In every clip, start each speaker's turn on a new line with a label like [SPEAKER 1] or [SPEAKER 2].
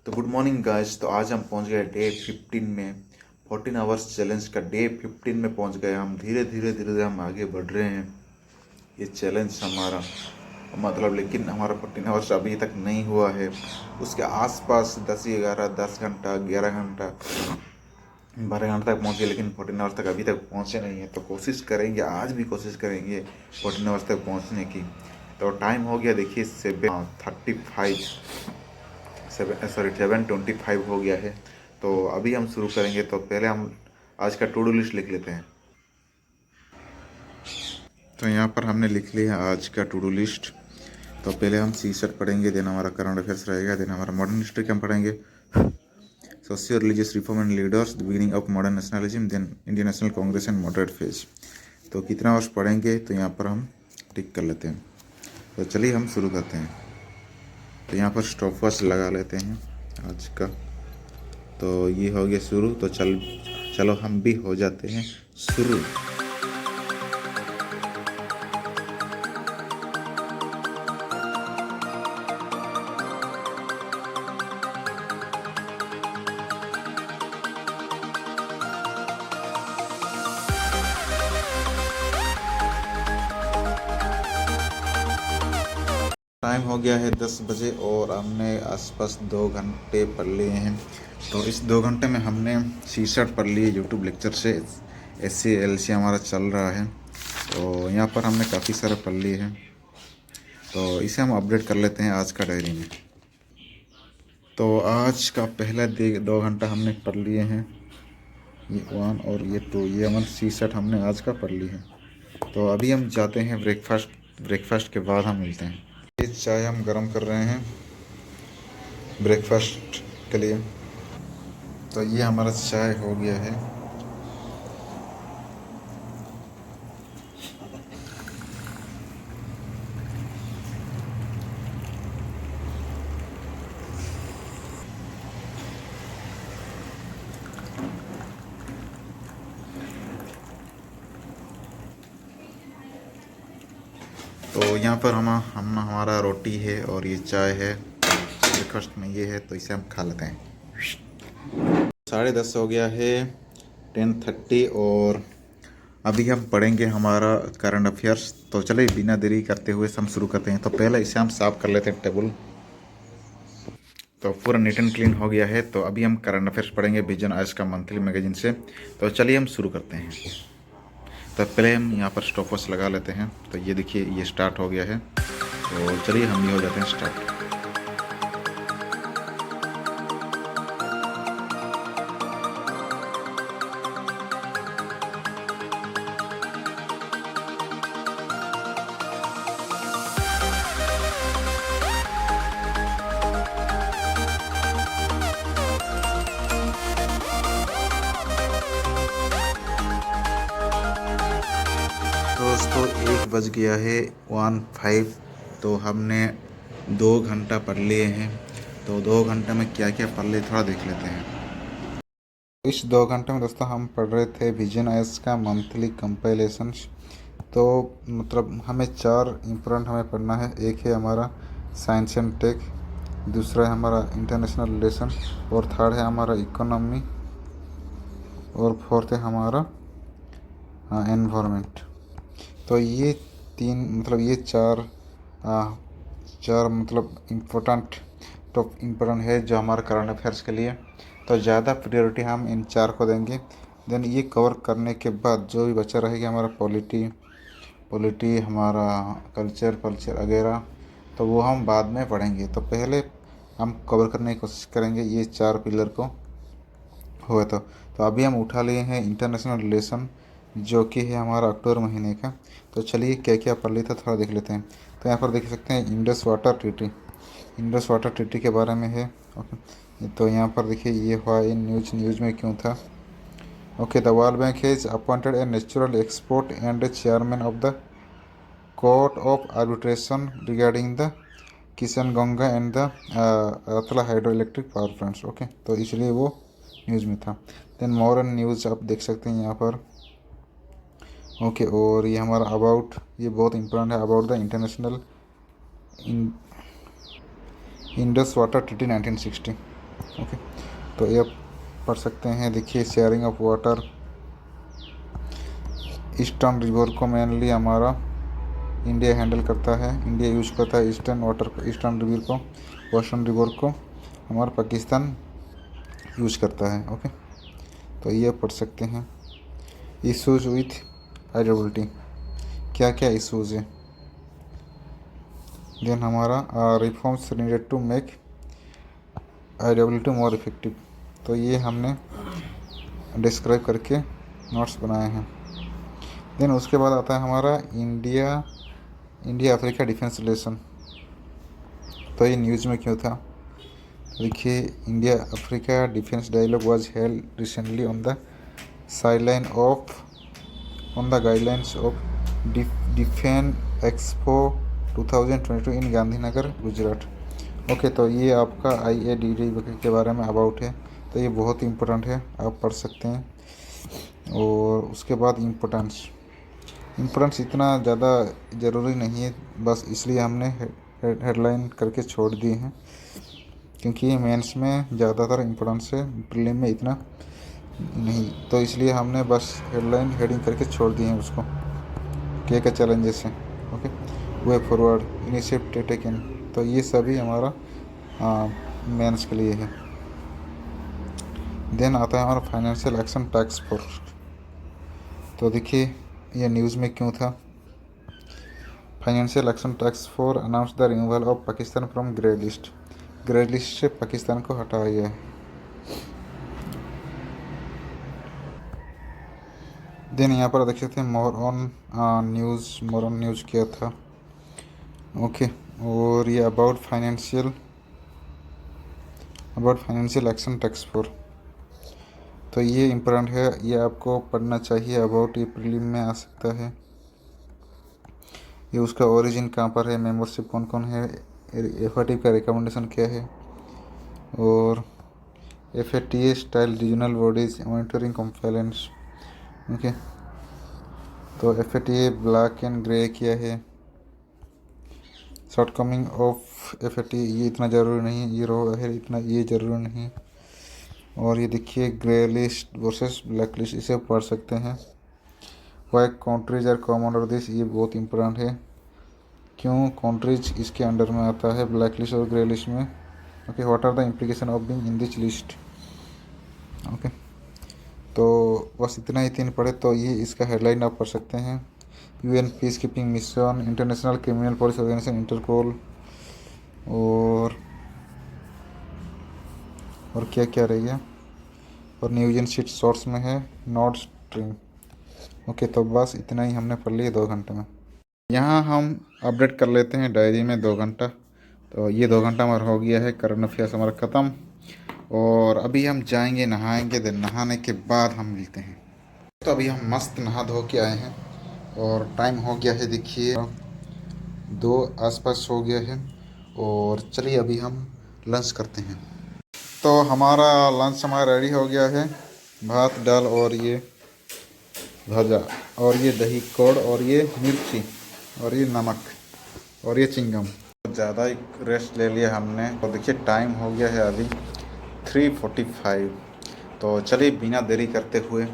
[SPEAKER 1] तो good morning guys. तो आज हम पहुंच गए डे 15 में। 14 आवर्स चैलेंज का डे 15 में पहुंच गए हम। धीरे धीरे धीरे धीरे हम आगे बढ़ रहे हैं। ये चैलेंज हमारा मतलब, लेकिन हमारा 14 आवर्स अभी तक नहीं हुआ है। उसके आसपास 10 घंटा 11 घंटा 12 घंटे तक पहुँचे, लेकिन 14 आवर्स तक अभी तक पहुँचे नहीं है। तो कोशिश करेंगे, आज भी कोशिश करेंगे 14 आवर्स तक पहुँचने की। तो टाइम हो गया देखिए 7:25 हो गया है। तो अभी हम शुरू करेंगे। तो पहले हम आज का टू डू लिस्ट लिख लेते हैं। तो यहाँ पर हमने लिख लिया आज का टू डू लिस्ट। तो पहले हम सी सेट पढ़ेंगे, देन हमारा करंट अफेयर्स रहेगा, देन हमारा मॉडर्न हिस्ट्री हम पढ़ेंगे, socio religious reform and leaders, the beginning of modern nationalism, then Indian National Congress and moderate phase. तो कितना वर्ष पढ़ेंगे तो यहाँ पर हम टिक कर लेते हैं। तो चलिए हम शुरू करते हैं। तो यहाँ पर स्टॉप वॉच लगा लेते हैं आज का। तो ये हो गया शुरू। तो चलो हम भी हो जाते हैं शुरू। टाइम हो गया है 10 बजे और हमने आसपास 2 घंटे पढ़ लिए हैं। तो इस 2 घंटे में हमने सीसेट पढ़ लिए यूट्यूब लेक्चर से। SC LC हमारा चल रहा है। तो यहाँ पर हमने काफ़ी सारे पढ़ लिए हैं। तो इसे हम अपडेट कर लेते हैं आज का डायरी में। तो आज का पहला 2 घंटा हमने पढ़ लिए हैं, ये 1 और ये 2। ये हमारा सीसेट हमने आज का पढ़ लिए हैं। तो अभी हम जाते हैं ब्रेकफास्ट के बाद हम मिलते हैं। ये चाय हम गरम कर रहे हैं ब्रेकफास्ट के लिए। तो ये हमारा चाय हो गया है। तो यहाँ पर हमारा रोटी है और ये चाय है। ब्रेकफास्ट में ये है, तो इसे हम खा लेते हैं। 10:30 हो गया है, 10:30, और अभी हम पढ़ेंगे हमारा करंट अफेयर्स। तो चलिए बिना देरी करते हुए हम शुरू करते हैं। तो पहले इसे हम साफ़ कर लेते हैं टेबल। तो पूरा नीट एंड क्लीन हो गया है। तो अभी हम करंट अफेयर्स पढ़ेंगे विजन आज का मंथली मैगजीन से। तो चलिए हम शुरू करते हैं। तो पहले हम यहाँ पर स्टॉप वॉच लगा लेते हैं। तो ये देखिए ये स्टार्ट हो गया है। तो चलिए हम भी हो जाते हैं स्टार्ट। दोस्तों 1 बज गया है 1:05। तो हमने 2 घंटा पढ़ लिए हैं। तो 2 घंटे में क्या क्या पढ़ लिए थोड़ा देख लेते हैं। इस 2 घंटे में दोस्तों हम पढ़ रहे थे विजन आइज का मंथली कंपाइलेशंस। तो मतलब हमें 4 इम्पोर्टेंट हमें पढ़ना है। एक है हमारा साइंस एंड टेक, दूसरा है हमारा इंटरनेशनल रिलेशन, और थर्ड है हमारा इकोनॉमी, और फोर्थ है हमारा एनवायरनमेंट। तो ये 3 मतलब ये 4 मतलब इम्पोर्टेंट है जो हमारा करंट अफेयर्स के लिए। तो ज़्यादा प्रायोरिटी हम इन 4 को देंगे। देन ये कवर करने के बाद जो भी बचा रहेगा हमारा पॉलिटी हमारा कल्चर वगैरह, तो वो हम बाद में पढ़ेंगे। तो पहले हम कवर करने की कोशिश करेंगे ये 4 पिलर को हुआ। तो अभी हम उठा लिए हैं इंटरनेशनल रिलेशन, जो कि है हमारा अक्टूबर महीने का। तो चलिए क्या क्या पढ़ लिया था थोड़ा देख लेते हैं। तो यहाँ पर देख सकते हैं इंडस वाटर ट्रीटी के बारे में है। ओके, तो यहाँ पर देखिए ये हुआ इन न्यूज़ में क्यों था। Okay, the World Bank has appointed a natural expert and chairman of the Court of Arbitration regarding the Kishanganga and the Ratle hydro electric power plants. Okay, तो इसलिए वो न्यूज़ में था। देन मॉडर्न न्यूज़ आप देख सकते हैं यहाँ पर। ओके, और ये हमारा ये बहुत इंपॉर्टेंट है, about the international Indus water treaty 1960। Okay, तो ये पढ़ सकते हैं। देखिए sharing of water, eastern river को मेनली हमारा इंडिया हैंडल करता है, इंडिया यूज करता है ईस्टर्न वाटर को, ईस्टर्न रिवर को। वेस्टर्न रिवर को हमारा पाकिस्तान यूज करता है। ओके, तो ये पढ़ सकते हैं। इशूज विथ आईडब्ल्यूटी, क्या क्या इशूज़ है। देन हमारा reforms needed to make IWT more effective, तो ये हमने डिस्क्राइब करके नोट्स बनाए हैं। देन उसके बाद आता है हमारा इंडिया अफ्रीका डिफेंस रिलेशन, तो ये न्यूज़ में क्यों था। देखिए, India Africa defence dialogue was held recently on the guidelines of defence expo 2022 in Gandhinagar Gujarat. Okay, तो ये आपका IADD के बारे में अबाउट है, तो ये बहुत इम्पोर्टेंट है, आप पढ़ सकते हैं। और उसके बाद इम्पोर्टेंस इतना ज़्यादा ज़रूरी नहीं है, बस इसलिए हमने हेडलाइन करके छोड़ दिए हैं, क्योंकि मेंस में ज़्यादातर इम्पोर्टेंस है, प्रीलिम में इतना नहीं, तो इसलिए हमने बस हेडिंग करके छोड़ दिए हैं उसको। क्या चैलेंजेस हैं। Okay, way forward, initiative taken, तो ये सभी हमारा मेंस के लिए है। देन आता है हमारा फाइनेंशियल एक्शन टास्क फोर्स, तो देखिए ये न्यूज़ में क्यों था। Financial action task force announce the removal of Pakistan from grey list, से पाकिस्तान को हटाया गया है। देन यहाँ पर देख सकते हैं मोर ऑन न्यूज़ क्या था। ओके, और ये about financial action task force, तो ये इम्पोर्टेंट है, ये आपको पढ़ना चाहिए। अबाउट ये प्रीलिम में आ सकता है। ये उसका ओरिजिन कहाँ पर है, मेंबरशिप कौन कौन है, FAT का रिकमेंडेशन क्या है, और FATA style regional bodies monitoring compliance. Okay, तो FATA ब्लैक एंड ग्रे क्या है, शॉर्टकमिंग ऑफ FATA, ये इतना ज़रूरी नहीं, ये रो है इतना, ये ज़रूरी नहीं। और ये देखिए grey list versus black list, इसे पढ़ सकते हैं। Why countries are common under this, ये बहुत इंपॉर्टेंट है, क्यों कंट्रीज इसके अंडर में आता है ब्लैक लिस्ट और ग्रे लिस्ट में। Okay, what are the implication of being in this list. Okay, तो बस इतना ही 3 पढ़े, तो ये इसका हेडलाइन आप पढ़ सकते हैं। UN peace keeping mission, international criminal police organization Interpol, और क्या क्या रह गया, और न्यूजन शीट शॉर्ट्स में है नॉट स्ट्रिंग। ओके, तो बस इतना ही हमने पढ़ लिया 2 घंटे में। यहाँ हम अपडेट कर लेते हैं डायरी में 2 घंटा, तो ये 2 घंटा हमारा हो गया है, करंट अफेयर्स हमारा ख़त्म। और अभी हम जाएंगे नहाएंगे, देन नहाने के बाद हम मिलते हैं। तो अभी हम मस्त नहा धो के आए हैं, और टाइम हो गया है देखिए 2 आसपास हो गया है। और चलिए अभी हम लंच करते हैं। तो हमारा लंच हमारा रेडी हो गया है, भात दाल और ये भजा और ये दही कोड़ और ये मिर्ची और ये नमक और ये चिंगम। ज़्यादा ही रेस्ट ले लिया हमने, तो देखिए टाइम हो गया है अभी 3:45। तो चलिए बिना देरी करते हुए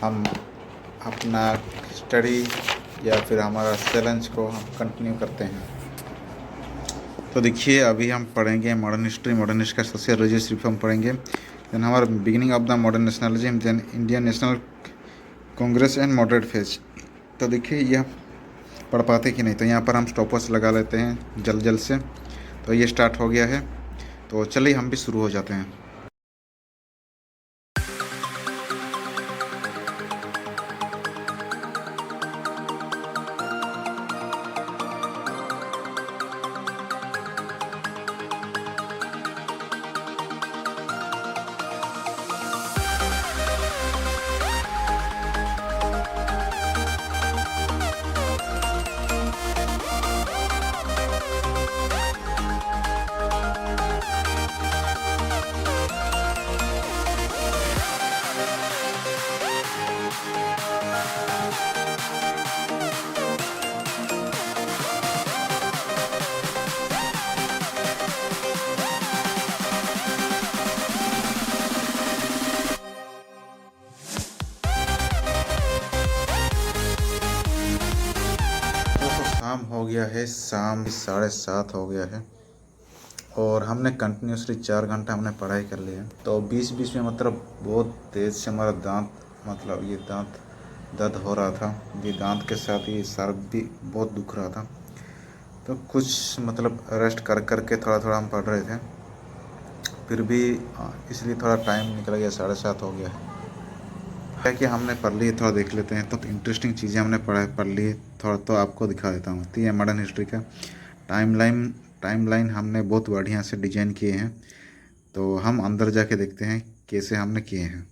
[SPEAKER 1] हम अपना स्टडी या फिर हमारा चैलेंज को हम कंटिन्यू करते हैं। तो देखिए अभी हम पढ़ेंगे मॉडर्न हिस्ट्री, मॉडर्न हिस्ट्री का सोशल रिलीजियस रिफॉर्म पढ़ेंगे। देन हमारा beginning of the modern nationalism, then Indian National Congress and moderate phase. तो देखिए यह पढ़ पाते कि नहीं, तो यहाँ पर हम स्टॉपर्स लगा लेते हैं जल्द से। तो ये स्टार्ट हो गया है, तो चलिए हम भी शुरू हो जाते हैं। गया है शाम 7:30 हो गया है और हमने कंटिन्यूसली 4 घंटा हमने पढ़ाई कर लिया है। तो बीच बीच में मतलब बहुत तेज़ से हमारा दांत मतलब ये दांत दर्द हो रहा था, ये दांत के साथ ये सर भी बहुत दुख रहा था। तो कुछ मतलब रेस्ट कर कर के थोड़ा थोड़ा हम पढ़ रहे थे, फिर भी इसलिए थोड़ा टाइम निकल गया, 7:30 हो गया है। क्या कि हमने पढ़ ली, थोड़ा देख लेते हैं। तो इंटरेस्टिंग चीज़ें हमने पढ़ ली थोड़ा, तो आपको दिखा देता हूँ। तो ये मॉडर्न हिस्ट्री का टाइमलाइन हमने बहुत बढ़िया से डिजाइन किए हैं। तो हम अंदर जाके देखते हैं कैसे हमने किए हैं।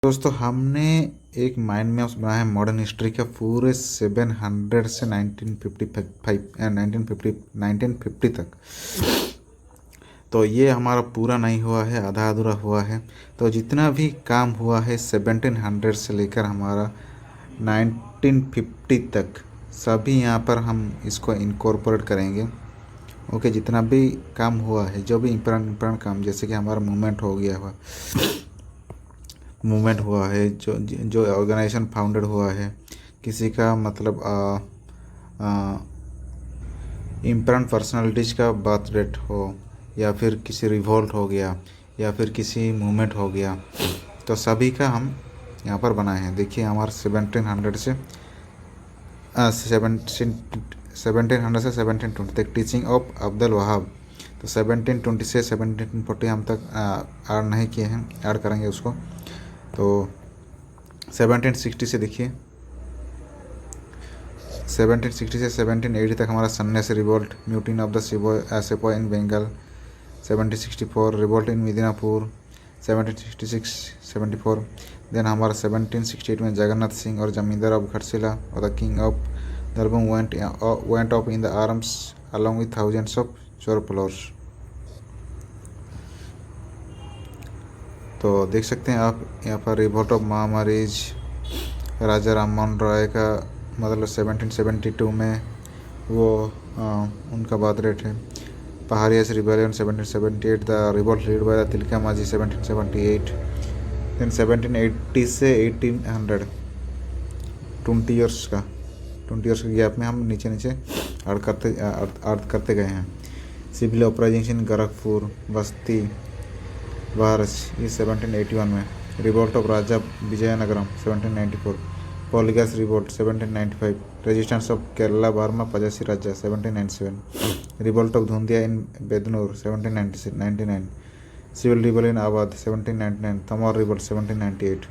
[SPEAKER 1] दोस्तों हमने एक माइंड मैप्स बनाया है मॉडर्न हिस्ट्री का पूरे 700 से 1950 तक। तो ये हमारा पूरा नहीं हुआ है, आधा अधूरा हुआ है। तो जितना भी काम हुआ है 1700 से लेकर हमारा 1950 तक, सभी यहाँ पर हम इसको इनकॉर्पोरेट करेंगे। ओके, जितना भी काम हुआ है, जो भी इम्पोर्टेंट काम, जैसे कि हमारा मूवमेंट हुआ है, जो ऑर्गेनाइजेशन फाउंडेड हुआ है, किसी का मतलब इम्पोर्टेंट पर्सनालिटीज का बर्थ डेट हो, या फिर किसी रिवोल्ट हो गया, या फिर किसी मूवमेंट हो गया, तो सभी का हम यहाँ पर बनाए हैं। देखिए हमारे 1700 से 1720 तक टीचिंग ऑफ अब्दुल वहाब। तो 1720 से 1740 हम तक ऐड नहीं किए हैं, ऐड करेंगे उसको। तो 1760 से देखिए, 1760 से 1780 तक हमारा Sannyasi revolt, mutiny of the sepoy in Bengal. 1764 revolt in Midnapore. 1766-74 then हमारा 1768 में जगन्नाथ सिंह और जमींदार ऑफ घटशिला और the king of Darbhanga went off in the arms along with thousands of चोर followers। तो देख सकते हैं आप यहाँ पर रिवोल्ट ऑफ महामारीज, राजा राममोहन रॉय का मतलब 1772 में वो उनका बर्थ डेट है। Paharias rebellion 1778, the revolt lead by the Tilka Manjhi 1778। Then 1780 से 1800 20 ईयर्स के गैप में हम नीचे अर्थ करते गए हैं। सिविल अपराइजिंग इन गोरखपुर, बस्ती, वारस, ये 1781 में। Revolt of Raja Vizianagaram 1794। Poligars revolt 1795। Resistance of Kerala Varma Pazhassi Raja 1797। Revolt of Dhundhia in Bednur 1799। Civil rebellion आबाद 1799। तमोर रिवोल्ट 1798।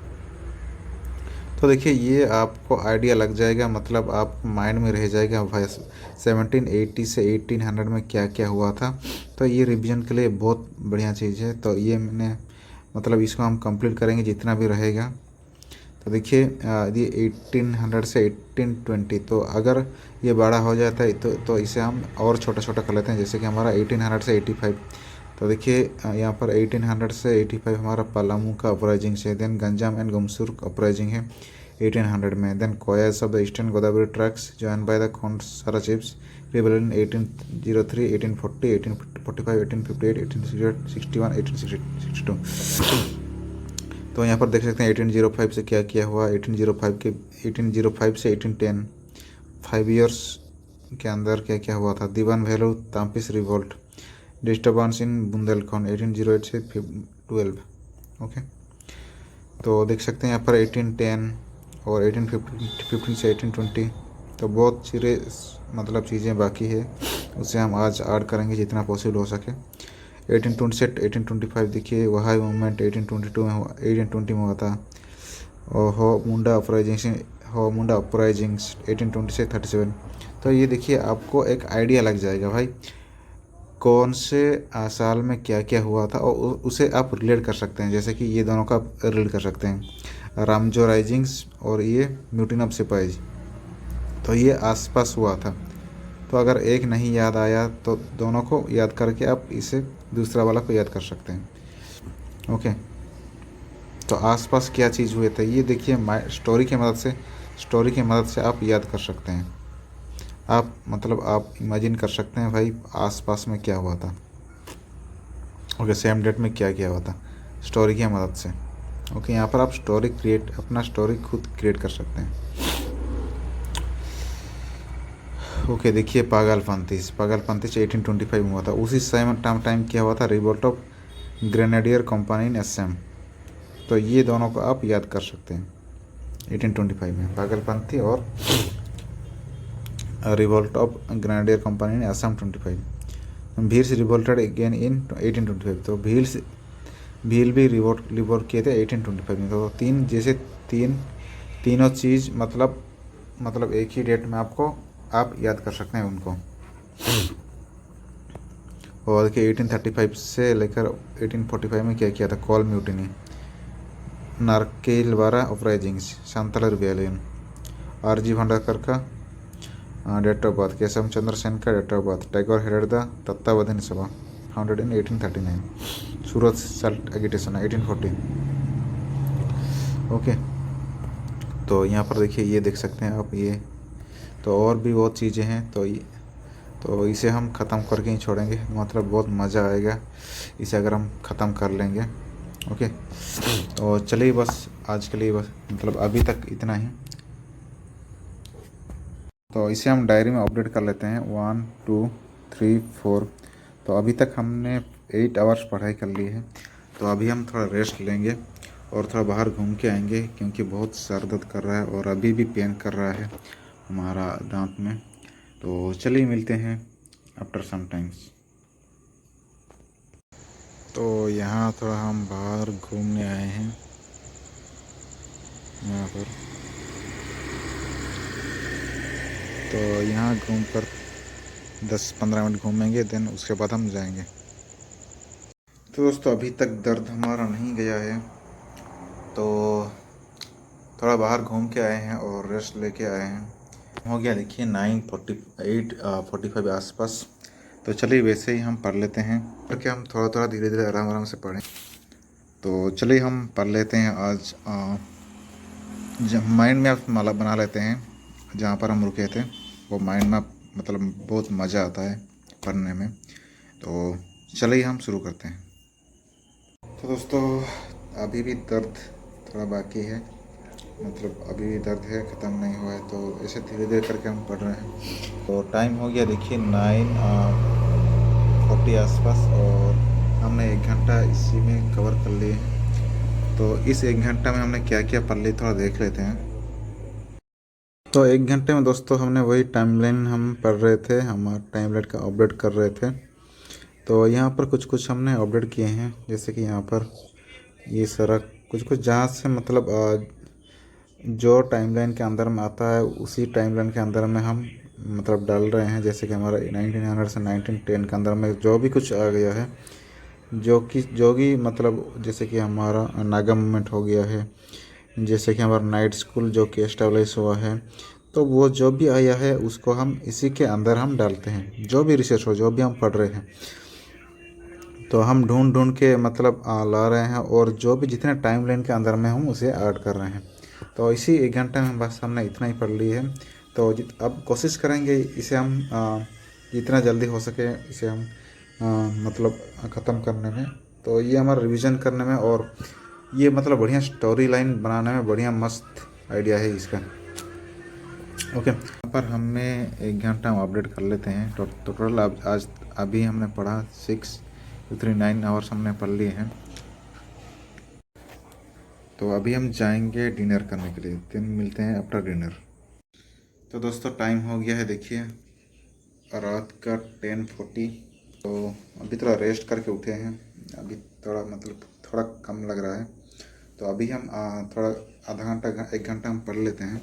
[SPEAKER 1] तो देखिए ये आपको आइडिया लग जाएगा, मतलब आप माइंड में रह जाएगा भाई 1780 से 1800 में क्या क्या हुआ था। तो ये रिवीजन के लिए बहुत बढ़िया चीज़ है। तो ये मैंने मतलब इसको हम कंप्लीट करेंगे जितना भी रहेगा। तो देखिए ये 1800 से 1820, तो अगर ये बड़ा हो जाता है तो इसे हम और छोटा छोटा कर लेते हैं, जैसे कि हमारा 1800 से 85। तो देखिए यहाँ पर 1800 से 85 हमारा पलामू का अपराइजिंग से। Then Ganjam and Gumsur uprising है 1800 में। Then Koyas of the eastern Godavari tracts join by the Khondsara chiefs rebellion 1803, 1840, 1845, 1858, 1861, 1862। तो यहाँ पर देख सकते हैं 1805 से क्या किया हुआ। 1805 से 1810 5 ईयर्स के अंदर क्या क्या हुआ था। Diwan Velu Thampi's revolt, disturbance in Bundelkhand 1808 से 12। ओके, तो देख सकते हैं यहाँ पर 1810 और 1815 से 1820। तो बहुत सारे मतलब चीज़ें बाकी है, उसे हम आज ऐड करेंगे जितना पॉसिबल हो सके। 1820 से 1825 देखिए वहाई मूवमेंट 1822 में 1820 में हुआ था। और हो मुंडा अपराइजिंग्स 1820 से 37। तो ये देखिए आपको एक आइडिया लग जाएगा भाई कौन से साल में क्या क्या हुआ था, और उसे आप रिलेट कर सकते हैं। जैसे कि ये दोनों का आप रिलेट कर सकते हैं, रामजो राइजिंग्स और ये म्यूटिन ऑफ सिपाहीज। तो ये आसपास हुआ था। तो अगर एक नहीं याद आया तो दोनों को याद करके आप इसे दूसरा वाला को याद कर सकते हैं। ओके, तो आसपास क्या चीज़ हुए थे ये देखिए स्टोरी की मदद से आप याद कर सकते हैं। आप मतलब आप इमेजिन कर सकते हैं भाई आसपास में क्या हुआ था। ओके, सेम डेट में क्या क्या हुआ था स्टोरी की मदद से। ओके, यहाँ पर आप अपना स्टोरी खुद क्रिएट कर सकते हैं। ओके देखिए, पागलपंती 1825 में हुआ था। उसी टाइम क्या हुआ था, रिवोल्ट ऑफ ग्रेनेडियर कंपनी इन असम। तो ये दोनों को आप याद कर सकते हैं। 1825 में पागलपंती और रिवोल्ट ऑफ ग्रेनेडियर कंपनी इन असम 25। भील से रिवोल्टेड अगेन इन 1825। तो भील भी रिवोल्ट किए थे 1825 में। तो तीनों चीज़ मतलब एक ही डेट में आपको आप याद कर सकते हैं उनको। और देखिए 1835 से लेकर 1845 में क्या किया था, Kol mutiny, Narkelbaria uprisings, Santhal rebellion, RG Bhandarkar का date of birth, Keshav Chandra Sen का date of birth, Tagore headed the Tattvabodhini Sabha founded in 1839, Surat salt agitation 1840। Okay, तो यहाँ पर देखिए, ये देख सकते हैं आप ये। तो और भी बहुत चीज़ें हैं, तो इसे हम ख़त्म करके ही छोड़ेंगे, मतलब बहुत मज़ा आएगा इसे अगर हम ख़त्म कर लेंगे। ओके, तो चलिए बस आज के लिए बस मतलब अभी तक इतना ही। तो इसे हम डायरी में अपडेट कर लेते हैं 1 2 3 4। तो अभी तक हमने 8 आवर्स पढ़ाई कर ली है। तो अभी हम थोड़ा रेस्ट लेंगे और थोड़ा बाहर घूम के आएंगे, क्योंकि बहुत सर दर्द कर रहा है और अभी भी पेन कर रहा है हमारा दांत में। तो चलिए मिलते हैं आफ्टर सम टाइम्स। तो यहाँ थोड़ा हम बाहर घूमने आए हैं, यहाँ पर। तो यहाँ घूमकर 10-15 मिनट घूमेंगे, देन उसके बाद हम जाएंगे। तो दोस्तों अभी तक दर्द हमारा नहीं गया है, तो थोड़ा बाहर घूम के आए हैं और रेस्ट लेके आए हैं। हो गया देखिए 9:45 आसपास। तो चलिए वैसे ही हम पढ़ लेते हैं, क्योंकि हम थोड़ा थोड़ा धीरे धीरे आराम आराम से पढ़ें। तो चलिए हम पढ़ लेते हैं आज। माइंड मैप माला बना लेते हैं, जहाँ पर हम रुके थे वो माइंड मैप, मतलब बहुत मज़ा आता है पढ़ने में। तो चलिए हम शुरू करते हैं। तो दोस्तों अभी भी दर्द थोड़ा बाकी है, मतलब अभी भी दर्द है, ख़त्म नहीं हुआ है। तो ऐसे धीरे धीरे करके हम पढ़ रहे हैं। तो टाइम हो गया देखिए 9:40 आसपास, और हमने 1 घंटा इसी में कवर कर लिए। तो इस 1 घंटा में हमने क्या क्या पढ़ लिया थोड़ा देख लेते हैं। तो 1 घंटे में दोस्तों हमने वही टाइमलाइन हम पढ़ रहे थे, हम टाइमलाइन का अपडेट कर रहे थे। तो यहाँ पर कुछ कुछ हमने अपडेट किए हैं, जैसे कि यहाँ पर ये सारा कुछ कुछ जहाँ से मतलब जो टाइमलाइन के अंदर में आता है उसी टाइमलाइन के अंदर में हम मतलब डाल रहे हैं। जैसे कि हमारा 1900 से 1910 के अंदर में जो भी कुछ आ गया है, जो कि मतलब जैसे कि हमारा नागा मूवमेंट हो गया है, जैसे कि हमारा नाइट स्कूल जो कि एस्टेब्लिश हुआ है। तो वो जो भी आया है उसको हम इसी के अंदर हम डालते हैं, जो भी रिसर्च हो, जो भी हम पढ़ रहे हैं। तो हम ढूंढ ढूंढ के मतलब ला रहे हैं, और जो भी जितने टाइमलाइन के अंदर में हम उसे ऐड कर रहे हैं। तो इसी 1 घंटे में बस हमने इतना ही पढ़ ली है। तो अब कोशिश करेंगे इसे हम जितना जल्दी हो सके इसे हम मतलब ख़त्म करने में। तो ये हमारा रिवीजन करने में, और ये मतलब बढ़िया स्टोरी लाइन बनाने में बढ़िया मस्त आइडिया है इसका। ओके, यहाँ पर हमने 1 घंटा हम अपडेट कर लेते हैं। तो टोटल आज अभी हमने पढ़ा 6-9 आवर्स हमने पढ़ लिए हैं। तो अभी हम जाएंगे डिनर करने के लिए, दिन मिलते हैं आफ्टर डिनर। तो दोस्तों टाइम हो गया है देखिए रात का 10:40। तो अभी थोड़ा रेस्ट करके उठे हैं, अभी थोड़ा मतलब थोड़ा कम लग रहा है। तो अभी हम थोड़ा आधा घंटा 1 घंटा हम पढ़ लेते हैं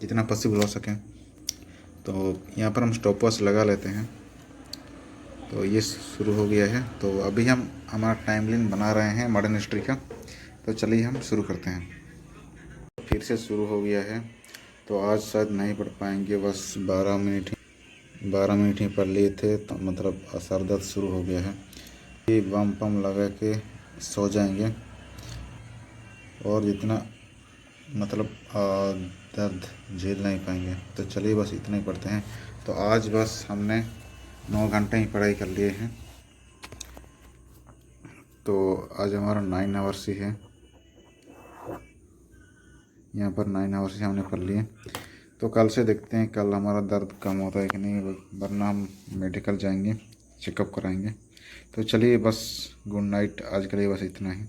[SPEAKER 1] जितना पॉसिबल हो सके। तो यहाँ पर हम स्टॉप वॉच लगा लेते हैं। तो ये शुरू हो गया है। तो अभी हम हमारा टाइमलाइन बना रहे हैं मॉडर्न हिस्ट्री का। तो चलिए हम शुरू करते हैं। फिर से शुरू हो गया है। तो आज शायद नहीं पढ़ पाएंगे, बस 12 मिनट ही पढ़ लिए थे। तो मतलब सर दर्द शुरू हो गया है। ये बम पम लगा के सो जाएंगे, और जितना मतलब दर्द झेल नहीं पाएंगे। तो चलिए बस इतना ही पढ़ते हैं। तो आज बस हमने 9 घंटे ही पढ़ाई कर लिए हैं। तो आज हमारा 9 आवर्स ही है, यहाँ पर 9 आवर्स ही हमने पढ़ लिए। तो कल से देखते हैं कल हमारा दर्द कम होता है कि नहीं, वरना हम मेडिकल जाएंगे, चेकअप कराएंगे। तो चलिए बस, गुड नाइट, आज के लिए बस इतना ही।